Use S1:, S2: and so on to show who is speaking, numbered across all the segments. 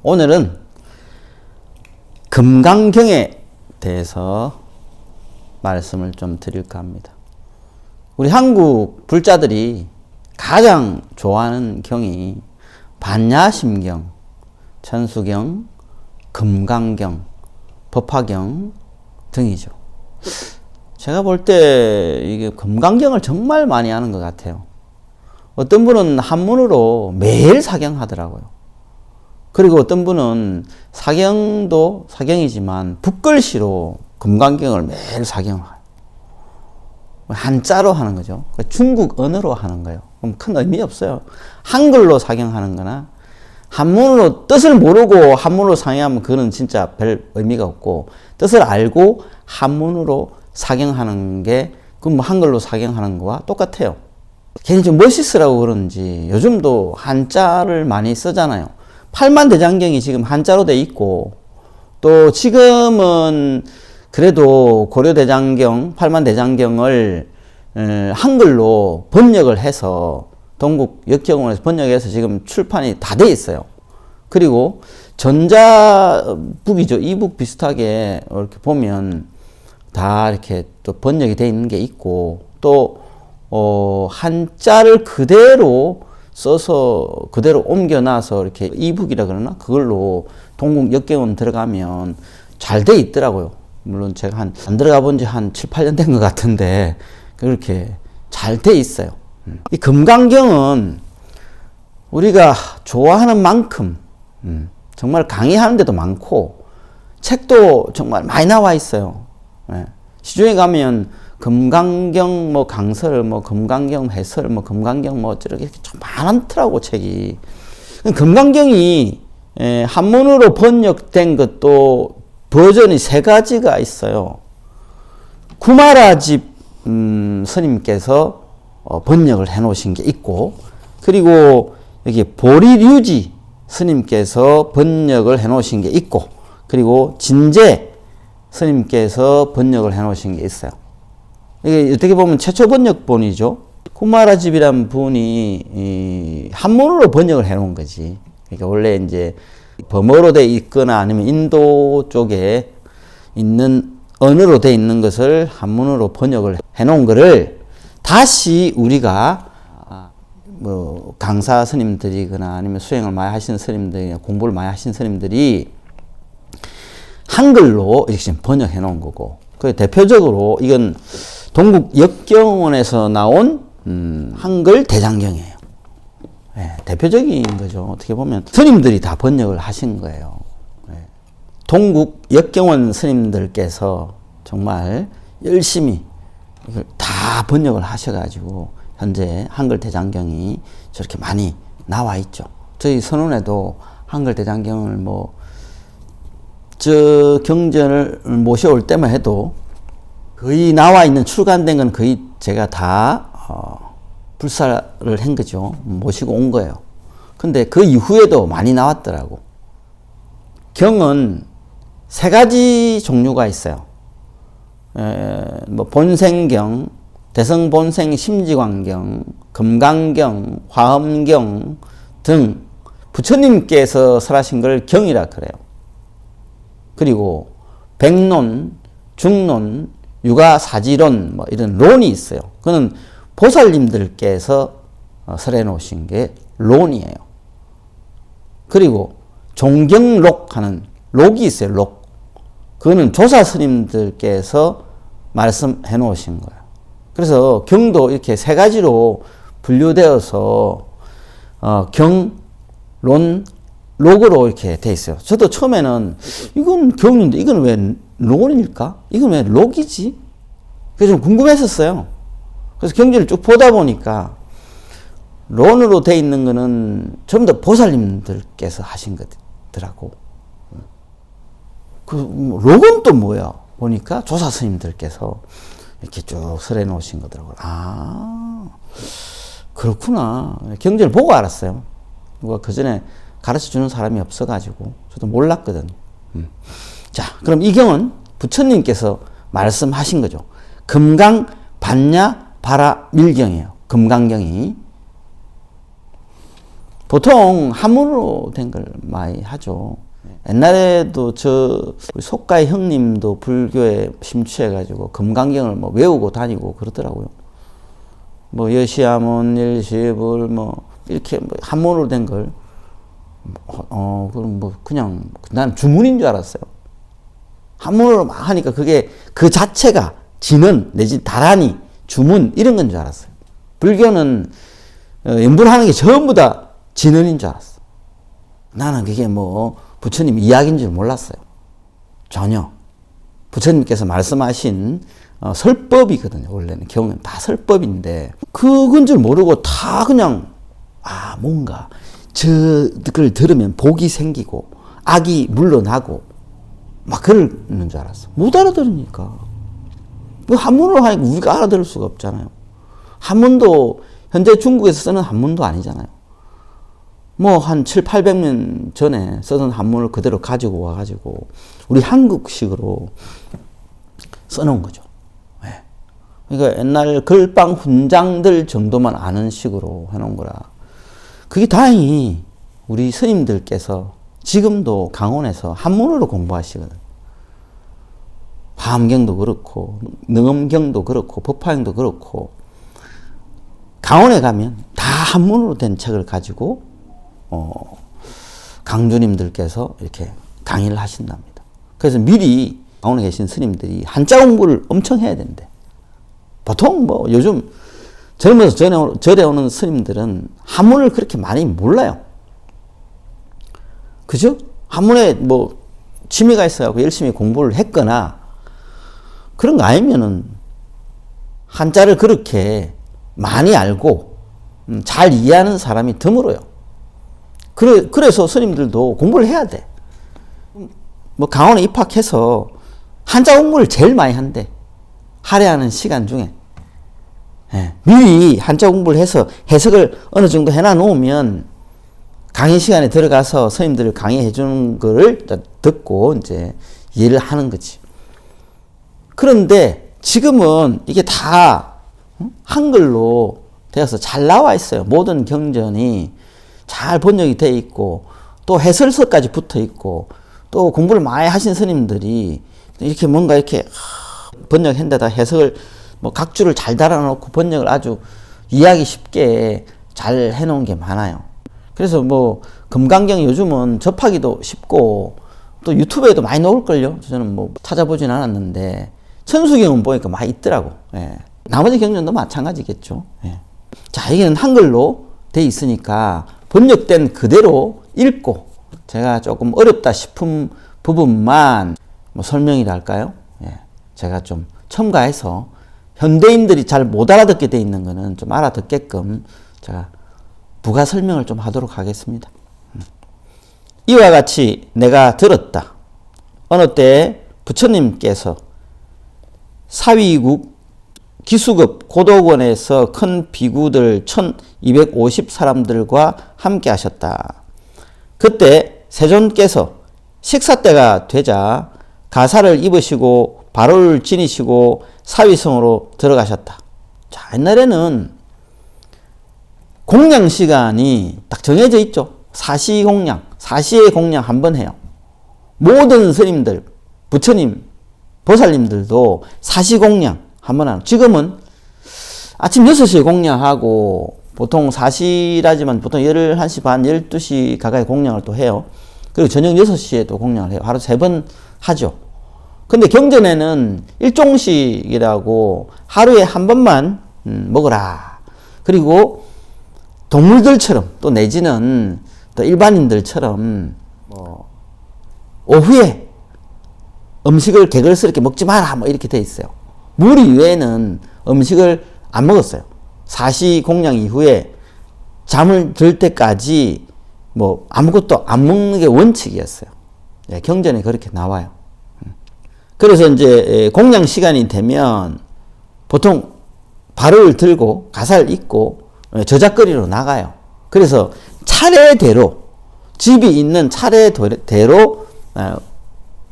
S1: 오늘은 금강경에 대해서 말씀을 좀 드릴까 합니다. 우리 한국 불자들이 가장 좋아하는 경이 반야심경, 천수경, 금강경, 법화경 등이죠. 제가 볼 때 이게 금강경을 정말 많이 하는 것 같아요. 어떤 분은 한문으로 매일 사경하더라고요. 그리고 어떤 분은 사경도 사경이지만 붓글씨로 금강경을 매일 사경해요. 한자로 하는 거죠. 중국 언어로 하는 거예요. 그럼 큰 의미 없어요. 한글로 사경하는 거나 한문으로 뜻을 모르고 한문으로 사경하면 그거는 진짜 별 의미가 없고, 뜻을 알고 한문으로 사경하는 게 그 뭐 한글로 사경하는 거와 똑같아요. 괜히 좀 멋있으라고 그런지 요즘도 한자를 많이 쓰잖아요. 팔만대장경이 지금 한자로 돼 있고, 또 지금은 그래도 고려대장경, 팔만대장경을 한글로 번역을 해서 동국 역경원에서 번역해서 지금 출판이 다 돼 있어요. 그리고 전자북이죠. 이북 비슷하게 이렇게 보면 다 이렇게 또 번역이 돼 있는 게 있고, 또 한자를 그대로 써서 그대로 옮겨놔서 이렇게 이북이라 그러나 그걸로 동국 역경원 들어가면 잘 돼 있더라고요. 물론 제가 안 들어가 본 지 한 7, 8년 된 것 같은데 그렇게 잘 돼 있어요. 이 금강경은 우리가 좋아하는 만큼 정말 강의하는 데도 많고 책도 정말 많이 나와 있어요. 시중에 가면 금강경 뭐 강설, 뭐 금강경 해설, 뭐 금강경 뭐 이렇게 좀 많더라고 책이. 금강경이 한문으로 번역된 것도 버전이 3가지가 있어요. 구마라집 스님께서 번역을 해 놓으신 게 있고, 그리고 여기 보리류지 스님께서 번역을 해 놓으신 게 있고, 그리고 진제 스님께서 번역을 해 놓으신 게 있어요. 이게 어떻게 보면 최초 번역본이죠. 구마라집이란 분이 한문으로 번역을 해 놓은 거지. 그러니까 원래 이제 범어로 돼 있거나 아니면 인도 쪽에 있는 언어로 돼 있는 것을 한문으로 번역을 해 놓은 거를 다시 우리가 뭐 강사 스님들이거나 아니면 수행을 많이 하시는 스님들이, 공부를 많이 하신 스님들이 한글로 이렇게 번역해 놓은 거고, 그 대표적으로 이건 동국 역경원에서 나온 한글 대장경이에요. 대표적인 거죠. 어떻게 보면 스님들이 다 번역을 하신 거예요. 동국 역경원 스님들께서 정말 열심히 이걸 다 번역을 하셔가지고 현재 한글 대장경이 저렇게 많이 나와 있죠. 저희 선원에도 한글 대장경을 뭐 저 경전을 모셔올 때만 해도 거의 나와 있는 출간된 건 거의 제가 다 불사를 한 거죠. 모시고 온 거예요. 근데 그 이후에도 많이 나왔더라고. 경은 3가지 종류가 있어요. 뭐 본생경, 대성본생 심지광경, 금강경, 화엄경 등 부처님께서 설하신 걸 경이라 그래요. 그리고 백론, 중론, 유가사지론 뭐 이런 론이 있어요. 그거는 보살님들께서 설해 놓으신 게 론이에요. 그리고 종경록 하는 록이 있어요. 록. 그거는 조사 스님들께서 말씀해 놓으신 거예요. 그래서 경도 이렇게 3가지로 분류되어서 경, 론, 록으로 이렇게 돼 있어요. 저도 처음에는 이건 경인데 이건 왜 론일까? 이건 왜 록이지? 그래서 좀 궁금했었어요. 그래서 경전을 쭉 보다 보니까 론으로 돼 있는 거는 전부 다 보살님들께서 하신 거더라고. 그 록은 또 뭐야? 보니까 조사 스님들께서 이렇게 쭉 설해 놓으신 거더라고요. 아, 그렇구나. 경전을 보고 알았어요. 누가 그 전에 가르쳐 주는 사람이 없어가지고 저도 몰랐거든. 자, 그럼 이 경은 부처님께서 말씀하신 거죠. 금강 반야 바라 밀경이에요. 금강경이. 보통 한문으로 된 걸 많이 하죠. 옛날에도 우리 속가의 형님도 불교에 심취해가지고 금강경을 뭐 외우고 다니고 그러더라고요. 뭐 여시아문, 일시불 뭐 이렇게 뭐 한문으로 된 걸 그럼 뭐 그냥 난 주문인 줄 알았어요. 한문으로 막 하니까 그게 그 자체가 진언 내지 다라니 주문 이런 건 줄 알았어요. 불교는 연불하는 게 전부 다 진언인 줄 알았어. 나는 그게 뭐 부처님 이야기인 줄 몰랐어요. 전혀. 부처님께서 말씀하신 설법이거든요. 원래는 경은 다 설법인데 그건 줄 모르고 다 그냥 뭔가 저걸 들으면 복이 생기고 악이 물러나고 막 그러는 줄 알았어. 못 알아들으니까. 한문으로 하니까 우리가 알아들을 수가 없잖아요. 한문도 현재 중국에서 쓰는 한문도 아니잖아요. 뭐 한 7, 800년 전에 쓰던 한문을 그대로 가지고 와가지고 우리 한국식으로 써놓은 거죠. 네. 그러니까 옛날 글방 훈장들 정도만 아는 식으로 해놓은 거라. 그게 다행히 우리 스님들께서 지금도 강원에서 한문으로 공부하시거든. 화엄경도 그렇고 능엄경도 그렇고 법화경도 그렇고 강원에 가면 다 한문으로 된 책을 가지고 강주님들께서 이렇게 강의를 하신답니다. 그래서 미리 강원에 계신 스님들이 한자 공부를 엄청 해야 된대. 보통 뭐 요즘 젊어서 절에 오는 스님들은 한문을 그렇게 많이 몰라요. 그죠? 한문에 뭐 취미가 있어갖고 열심히 공부를 했거나 그런 거 아니면은 한자를 그렇게 많이 알고 잘 이해하는 사람이 드물어요. 그래서 스님들도 공부를 해야 돼. 뭐 강원에 입학해서 한자 공부를 제일 많이 한대. 할애하는 시간 중에. 예, 미리 한자 공부를 해서 해석을 어느 정도 해놔 놓으면 강의 시간에 들어가서 스님들 강의해 주는 거를 듣고 이제 이해를 하는 거지. 그런데 지금은 이게 다 한글로 되어서 잘 나와 있어요. 모든 경전이 잘 번역이 돼 있고 또 해설서까지 붙어 있고 또 공부를 많이 하신 스님들이 이렇게 뭔가 이렇게 번역한 데다 해석을 뭐 각주를 잘 달아놓고 번역을 아주 이해하기 쉽게 잘 해놓은 게 많아요. 그래서 뭐 금강경 요즘은 접하기도 쉽고 또 유튜브에도 많이 나올걸요. 저는 뭐 찾아보진 않았는데 천수경은 보니까 많이 있더라고. 예. 나머지 경전도 마찬가지겠죠. 예. 자, 여기는 한글로 돼 있으니까 번역된 그대로 읽고 제가 조금 어렵다 싶은 부분만 뭐 설명이랄까요? 예. 제가 좀 첨가해서 현대인들이 잘 못 알아듣게 돼 있는 거는 좀 알아듣게끔 제가 부가 설명을 좀 하도록 하겠습니다. 이와 같이 내가 들었다. 어느 때 부처님께서 사위국 기수급 고덕원에서 큰 비구들 1250 사람들과 함께 하셨다. 그때 세존께서 식사 때가 되자 가사를 입으시고 바로를 지니시고 사위성으로 들어가셨다. 자, 옛날에는 공양 시간이 딱 정해져 있죠. 사시 공양, 사시의 공양 한 번 해요. 모든 스님들, 부처님, 보살님들도 사시 공양 한 번 하는. 지금은 아침 6시에 공양하고 보통 사시라지만 보통 11시 반, 12시 가까이 공양을 또 해요. 그리고 저녁 6시에 또 공양을 해요. 하루 3번 하죠. 근데 경전에는 일종식이라고 하루에 한 번만 먹어라. 그리고 동물들처럼 또 내지는 또 일반인들처럼 뭐 오후에 음식을 개걸스럽게 먹지 마라 뭐 이렇게 돼 있어요. 무리 외에는 음식을 안 먹었어요. 사시 공양 이후에 잠을 들 때까지 뭐 아무것도 안 먹는 게 원칙이었어요. 예, 경전에 그렇게 나와요. 그래서 이제 공양 시간이 되면 보통 발을 들고 가사를 입고 저작거리로 나가요. 그래서 차례대로 집이 있는 차례대로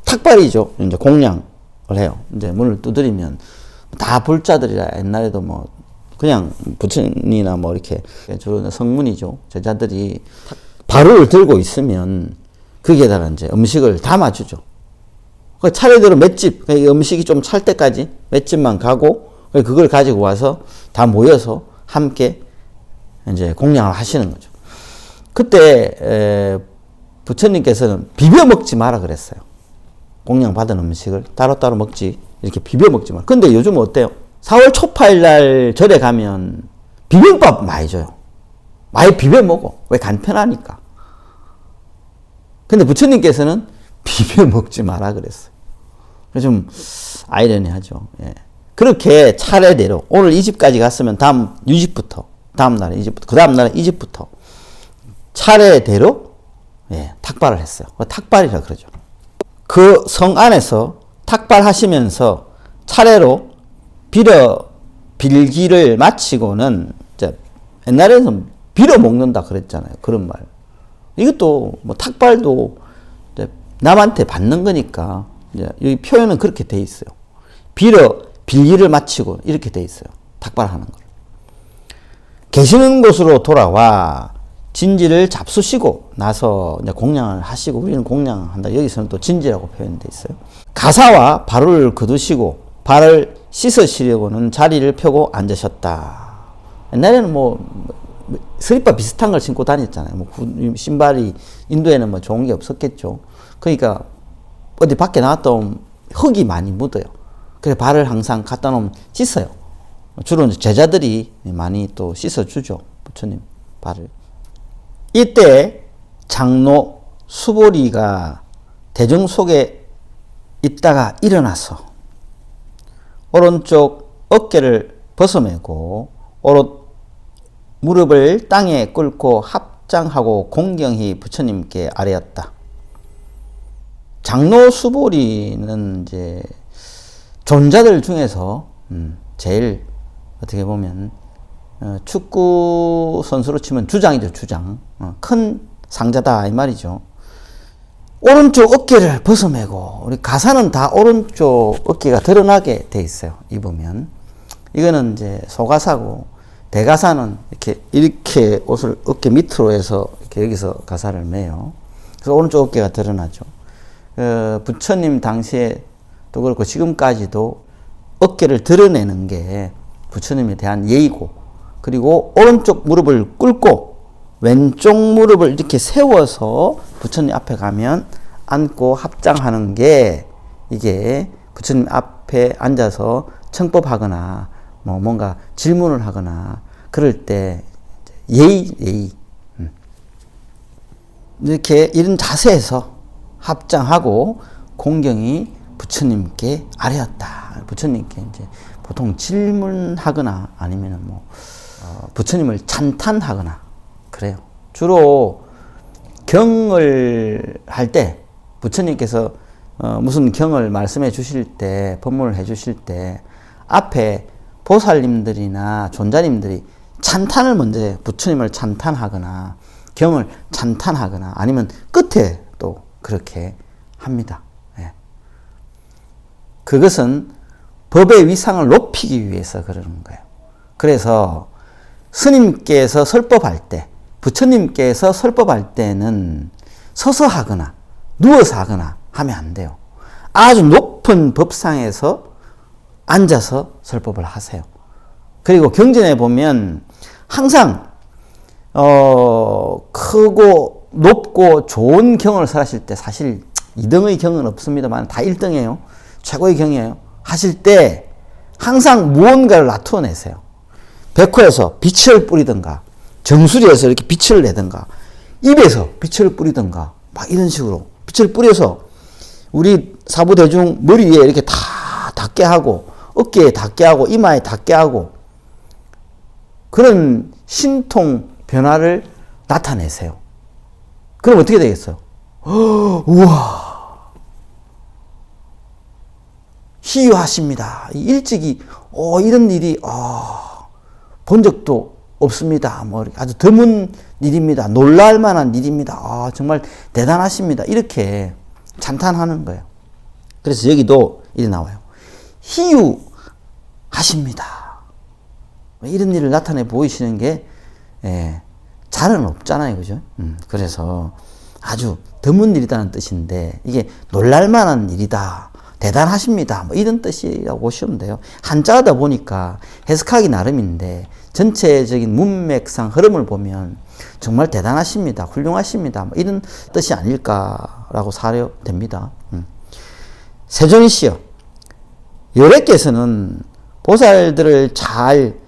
S1: 탁발이죠. 이제 공양을 해요. 이제 문을 두드리면 다 불자들이라 옛날에도 뭐 그냥 부처님이나 뭐 이렇게 주로 성문이죠. 제자들이 바루를 들고 있으면 거기에다가 이제 음식을 담아주죠. 그 차례대로 맷집, 음식이 좀 찰 때까지 맷집만 가고 그걸 가지고 와서 다 모여서 함께 이제 공양을 하시는 거죠. 그때 부처님께서는 비벼 먹지 마라 그랬어요. 공양 받은 음식을 따로따로 먹지, 이렇게 비벼 먹지 마라. 근데 요즘은 어때요? 4월 초파일 날 절에 가면 비빔밥 많이 줘요. 많이 비벼 먹어. 왜? 간편하니까. 근데 부처님께서는 비벼 먹지 마라 그랬어요. 좀 아이러니하죠. 예. 그렇게 차례대로 오늘 이 집까지 갔으면 다음 이 집부터, 다음 날에 이 집부터, 그 다음 날에 이 집부터 차례대로 탁발을 했어요. 탁발이라 그러죠. 그 성 안에서 탁발하시면서 차례로 빌기를 마치고는 이제 옛날에는 빌어 먹는다 그랬잖아요. 그런 말. 이것도 뭐 탁발도 이제 남한테 받는 거니까 이제 이 표현은 그렇게 돼 있어요. 빌기를 마치고 이렇게 돼 있어요. 탁발하는 걸. 계시는 곳으로 돌아와 진지를 잡수시고 나서 이제 공양을 하시고, 우리는 공양을 한다. 여기서는 또 진지라고 표현돼 있어요. 가사와 발을 거두시고 발을 씻으시려고는 자리를 펴고 앉으셨다. 옛날에는 뭐 슬리퍼 비슷한 걸 신고 다녔잖아요. 뭐 신발이 인도에는 뭐 좋은 게 없었겠죠. 그러니까 어디 밖에 나갔다 오면 흙이 많이 묻어요. 그래서 발을 항상 갖다 놓으면 씻어요. 주로 제자들이 많이 또 씻어주죠. 부처님 발을. 이때 장로 수보리가 대중 속에 있다가 일어나서 오른쪽 어깨를 벗어매고 무릎을 땅에 꿇고 합장하고 공경히 부처님께 아뢰었다. 장로 수보리는 이제 존자들 중에서 제일 어떻게 보면 축구 선수로 치면 주장이죠, 주장. 큰 상자다 이 말이죠. 오른쪽 어깨를 벗어매고, 우리 가사는 다 오른쪽 어깨가 드러나게 돼 있어요. 입으면. 이거는 이제 소가사고, 대가사는 이렇게 옷을 어깨 밑으로 해서 이렇게 여기서 가사를 매요. 그래서 오른쪽 어깨가 드러나죠. 부처님 당시에 또 그렇고 지금까지도 어깨를 드러내는 게 부처님에 대한 예의고, 그리고 오른쪽 무릎을 꿇고 왼쪽 무릎을 이렇게 세워서 부처님 앞에 가면 앉고 합장하는 게, 이게 부처님 앞에 앉아서 청법하거나 뭐 뭔가 질문을 하거나 그럴 때 예의. 이렇게 이런 자세에서 합장하고 공경이 부처님께 아뢰었다. 부처님께 이제 보통 질문하거나 아니면은 뭐 부처님을 찬탄하거나 그래요. 주로 경을 할 때 부처님께서 무슨 경을 말씀해 주실 때, 법문을 해 주실 때 앞에 보살님들이나 존자님들이 찬탄을 먼저, 부처님을 찬탄하거나 경을 찬탄하거나 아니면 끝에 또 그렇게 합니다. 예. 그것은 법의 위상을 높이기 위해서 그러는 거예요. 그래서 스님께서 설법할 때, 부처님께서 설법할 때는 서서 하거나 누워서 하거나 하면 안 돼요. 아주 높은 법상에서 앉아서 설법을 하세요. 그리고 경전에 보면 항상 크고 높고 좋은 경을 설하실 때, 사실 2등의 경은 없습니다만 다 1등이에요. 최고의 경이에요. 하실 때 항상 무언가를 나타내세요. 백호에서 빛을 뿌리든가, 정수리에서 이렇게 빛을 내든가, 입에서 빛을 뿌리든가, 막 이런 식으로 빛을 뿌려서 우리 사부대중 머리 위에 이렇게 다 닿게 하고, 어깨에 닿게 하고, 이마에 닿게 하고, 그런 신통 변화를 나타내세요. 그럼 어떻게 되겠어요? 우와, 희유하십니다. 일찍이 이런 일이 본 적도 없습니다. 뭐 아주 드문 일입니다. 놀랄 만한 일입니다. 정말 대단하십니다. 이렇게 찬탄하는 거예요. 그래서 여기도 이렇게 나와요. 희유하십니다. 이런 일을 나타내 보이시는 게 잘은 없잖아요. 그죠? 그래서 아주 드문 일이라는 뜻인데 이게 놀랄만한 일이다. 대단하십니다. 뭐 이런 뜻이라고 보시면 돼요. 한자다 보니까 해석하기 나름인데 전체적인 문맥상 흐름을 보면 정말 대단하십니다. 훌륭하십니다. 뭐 이런 뜻이 아닐까라고 사료됩니다. 세존이시여, 여래께서는 보살들을 잘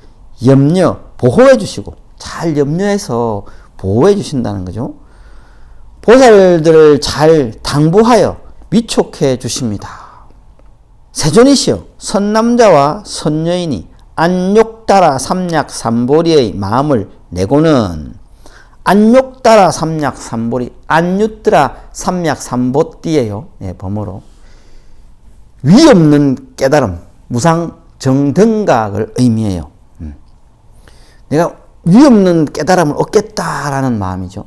S1: 보호해 주시고 잘 염려해서 보호해 주신다는 거죠. 보살들을 잘 당부하여 위촉해 주십니다. 세존이시여, 선남자와 선여인이 안욕따라 삼약삼보리의 마음을 내고는 안욕따라 삼약삼보리, 안유뜨라 삼약삼보띠예요. 범어로 위 없는 깨달음, 무상정등각을 의미해요. 내가 위 없는 깨달음을 얻겠다라는 마음이죠.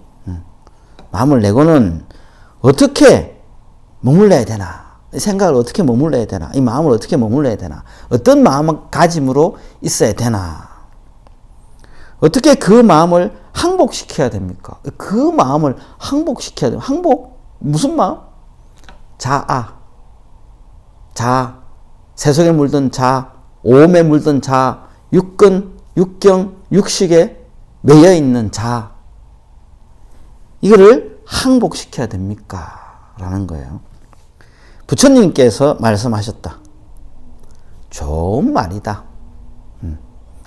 S1: 마음을 내고는 어떻게 머물러야 되나? 이 생각을 어떻게 머물러야 되나? 이 마음을 어떻게 머물러야 되나? 어떤 마음가짐으로 있어야 되나? 어떻게 그 마음을 항복시켜야 됩니까? 그 마음을 항복시켜야 돼요. 항복? 무슨 마음? 세속에 물든 오음에 물든 육근, 육경, 육식에 매여 있는 이거를 항복시켜야 됩니까? 라는 거예요. 부처님께서 말씀하셨다. 좋은 말이다.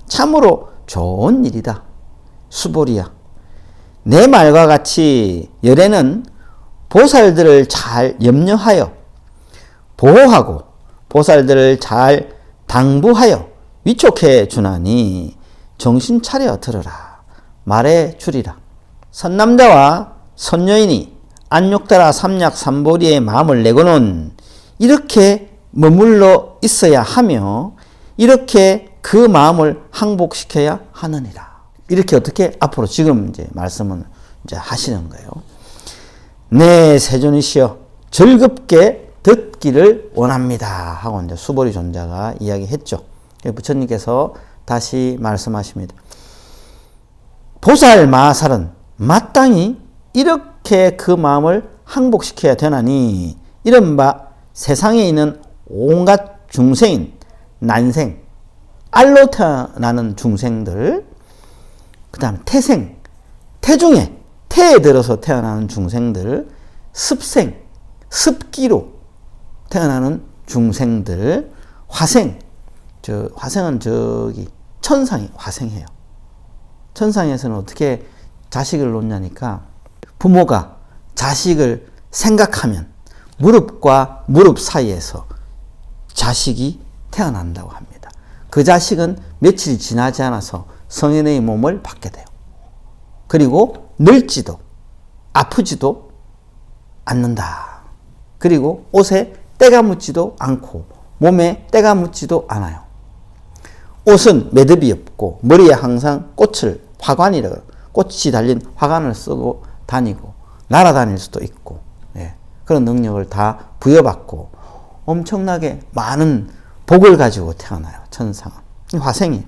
S1: 참으로 좋은 일이다. 수보리야. 내 말과 같이 열애는 보살들을 잘 염려하여 보호하고 보살들을 잘 당부하여 위촉해 주나니 정신 차려 들으라. 말해 주리라. 선남자와 선여인이 안욕따라 삼약삼보리의 마음을 내고는 이렇게 머물러 있어야 하며 이렇게 그 마음을 항복시켜야 하느니라. 이렇게 어떻게 앞으로 지금 이제 말씀을 이제 하시는 거예요. 네, 세존이시여, 즐겁게 듣기를 원합니다. 하고 이제 수보리 존자가 이야기했죠. 부처님께서 다시 말씀하십니다. 보살 마살은 마땅히 이렇게 그 마음을 항복시켜야 되나니 이른바 세상에 있는 온갖 중생인 난생, 알로 태어나는 중생들, 그 다음 태생, 태중에 태에 들어서 태어나는 중생들, 습생, 습기로 태어나는 중생들, 화생, 화생은 저기 천상이 화생해요. 천상에서는 어떻게 자식을 놓냐니까 부모가 자식을 생각하면 무릎과 무릎 사이에서 자식이 태어난다고 합니다. 그 자식은 며칠이 지나지 않아서 성인의 몸을 받게 돼요. 그리고 늙지도 아프지도 않는다. 그리고 옷에 때가 묻지도 않고 몸에 때가 묻지도 않아요. 옷은 매듭이 없고 머리에 항상 화관이라고 꽃이 달린 화관을 쓰고 다니고 날아다닐 수도 있고 그런 능력을 다 부여받고 엄청나게 많은 복을 가지고 태어나요. 천상은. 화생이.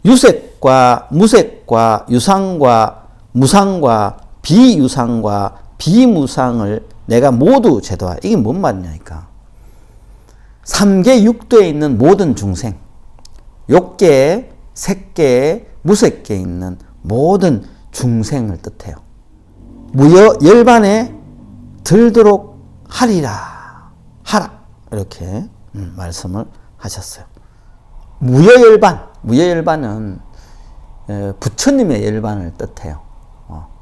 S1: 유색과 무색과 유상과 무상과 비유상과 비무상을 내가 모두 제도하. 이게 뭔 말이냐니까. 3계 6도에 있는 모든 중생, 욕계에, 색계에, 무색계에 있는 모든 중생을 뜻해요. 무여 열반에 들도록 하라. 이렇게 말씀을 하셨어요. 무여열반은 부처님의 열반을 뜻해요.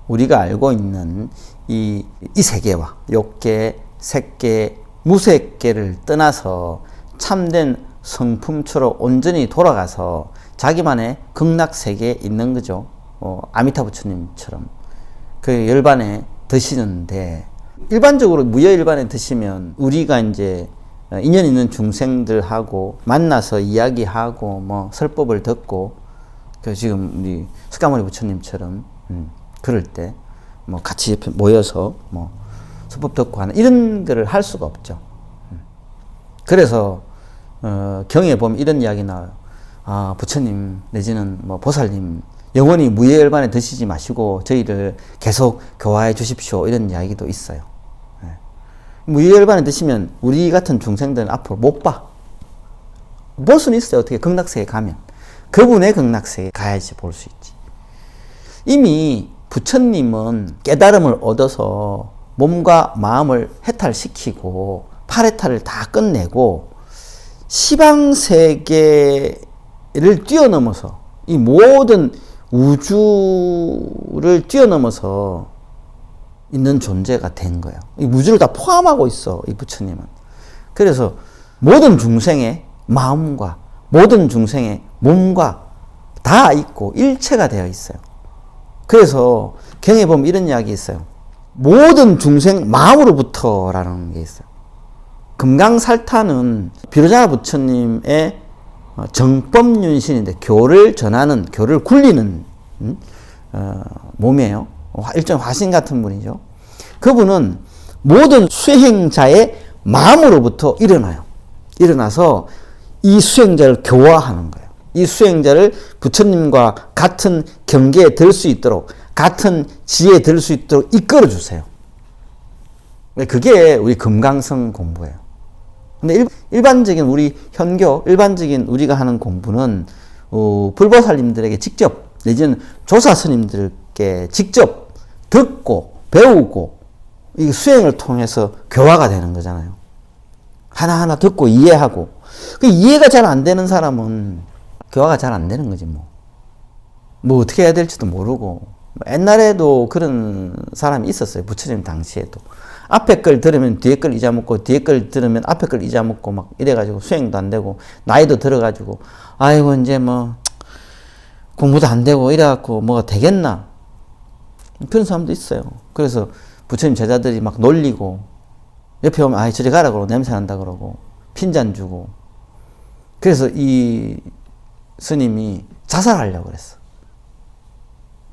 S1: 우리가 알고 있는 이 세계와 욕계, 색계, 무색계를 떠나서 참된 성품처럼 온전히 돌아가서 자기만의 극락세계에 있는 거죠. 아미타 부처님처럼 그 열반에 드시는데, 일반적으로 무여열반에 드시면 우리가 이제 인연 있는 중생들하고 만나서 이야기하고 뭐 설법을 듣고, 그 지금 우리 석가모니 부처님처럼 그럴 때 뭐 같이 옆에 모여서 뭐 설법 듣고 하는 이런 거를 할 수가 없죠. 그래서 경에 보면 이런 이야기 나와요. 부처님 내지는 뭐 보살님 영원히 무예열반에 드시지 마시고 저희를 계속 교화해 주십시오. 이런 이야기도 있어요. 예. 무예열반에 드시면 우리 같은 중생들은 앞으로 못 봐. 볼 수는 있어요. 어떻게 극락세에 가면. 그분의 극락세에 가야지 볼 수 있지. 이미 부처님은 깨달음을 얻어서 몸과 마음을 해탈시키고 8해탈을 다 끝내고 시방세계를 뛰어넘어서 이 모든 우주를 뛰어넘어서 있는 존재가 된 거예요. 이 우주를 다 포함하고 있어, 이 부처님은. 그래서 모든 중생의 마음과 모든 중생의 몸과 다 있고 일체가 되어 있어요. 그래서 경에 보면 이런 이야기 있어요. 모든 중생 마음으로부터라는 게 있어요. 금강살타는 비로자나 부처님의 정법윤신인데 교를 전하는, 교를 굴리는 몸이에요. 일종 화신 같은 분이죠. 그분은 모든 수행자의 마음으로부터 일어나요. 일어나서 이 수행자를 교화하는 거예요. 이 수행자를 부처님과 같은 경계에 들 수 있도록, 같은 지혜에 들 수 있도록 이끌어 주세요. 그게 우리 금강성 공부예요. 근데 일반적인 우리 현교, 일반적인 우리가 하는 공부는 불보살님들에게 직접 내지는 조사 스님들께 직접 듣고 배우고 이 수행을 통해서 교화가 되는 거잖아요. 하나하나 듣고 이해하고. 그 이해가 잘 안 되는 사람은 교화가 잘 안 되는 거지 뭐. 뭐 어떻게 해야 될지도 모르고. 옛날에도 그런 사람이 있었어요. 부처님 당시에도. 앞에 걸 들으면 뒤에 걸 잊어먹고 뒤에 걸 들으면 앞에 걸 잊어먹고 막 이래가지고 수행도 안 되고 나이도 들어가지고 아이고 이제 뭐 공부도 안 되고 이래갖고 뭐가 되겠나 그런 사람도 있어요. 그래서 부처님 제자들이 막 놀리고 옆에 오면 아이 저리 가라 그러고 냄새 난다 그러고 핀잔 주고 그래서 이 스님이 자살하려고 그랬어.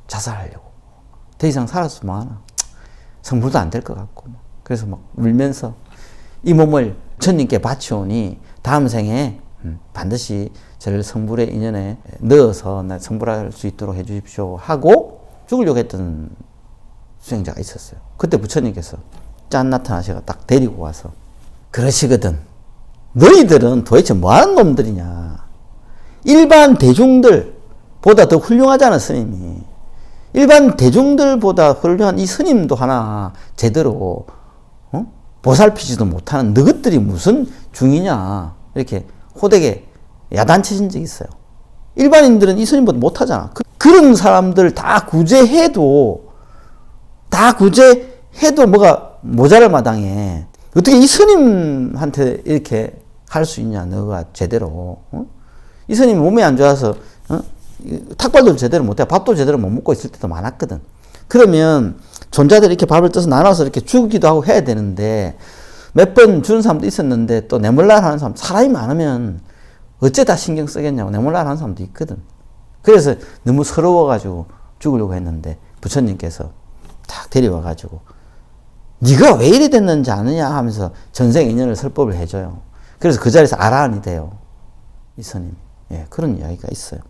S1: 자살하려고. 더 이상 살아서 뭐하나. 성불도 안 될 것 같고. 그래서 막 울면서 이 몸을 부처님께 바치오니 다음 생에 반드시 저를 성불의 인연에 넣어서 나 성불할 수 있도록 해 주십시오 하고 죽으려고 했던 수행자가 있었어요. 그때 부처님께서 짠 나타나셔서 딱 데리고 와서 그러시거든. 너희들은 도대체 뭐하는 놈들이냐. 일반 대중들보다 더 훌륭하잖아 스님이. 일반 대중들보다 훌륭한 이 스님도 하나 제대로 보살피지도 못하는 너희들이 무슨 중이냐 이렇게 호되게 야단치신 적이 있어요. 일반인들은 이 스님보다 못하잖아. 그런 사람들 다 구제해도 뭐가 모자랄 마당에 어떻게 이 스님한테 이렇게 할 수 있냐 너가 제대로. 이 스님이 몸이 안 좋아서 탁발도 제대로 못해 밥도 제대로 못 먹고 있을 때도 많았거든. 그러면 존자들이 이렇게 밥을 떠서 나눠서 이렇게 주기도 하고 해야 되는데 몇 번 주는 사람도 있었는데 또 내몰랄 하는 사람 사람이 많으면 어째다 신경 쓰겠냐고 내몰랄 하는 사람도 있거든. 그래서 너무 서러워가지고 죽으려고 했는데 부처님께서 탁 데려와가지고 네가 왜 이래 됐는지 아느냐 하면서 전생 인연을 설법을 해줘요. 그래서 그 자리에서 아라한이 돼요. 이 스님이. 예, 그런 이야기가 있어요.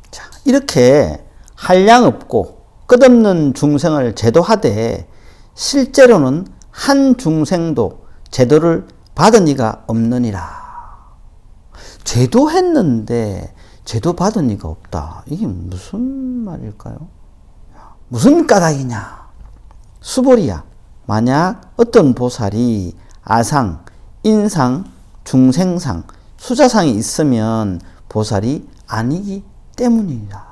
S1: 자, 이렇게 한량 없고 끝없는 중생을 제도하되 실제로는 한 중생도 제도를 받은 이가 없느니라. 제도했는데 제도 받은 이가 없다. 이게 무슨 말일까요? 무슨 까닭이냐? 수보리야. 만약 어떤 보살이 아상, 인상, 중생상, 수자상이 있으면 보살이 아니기 때문이다.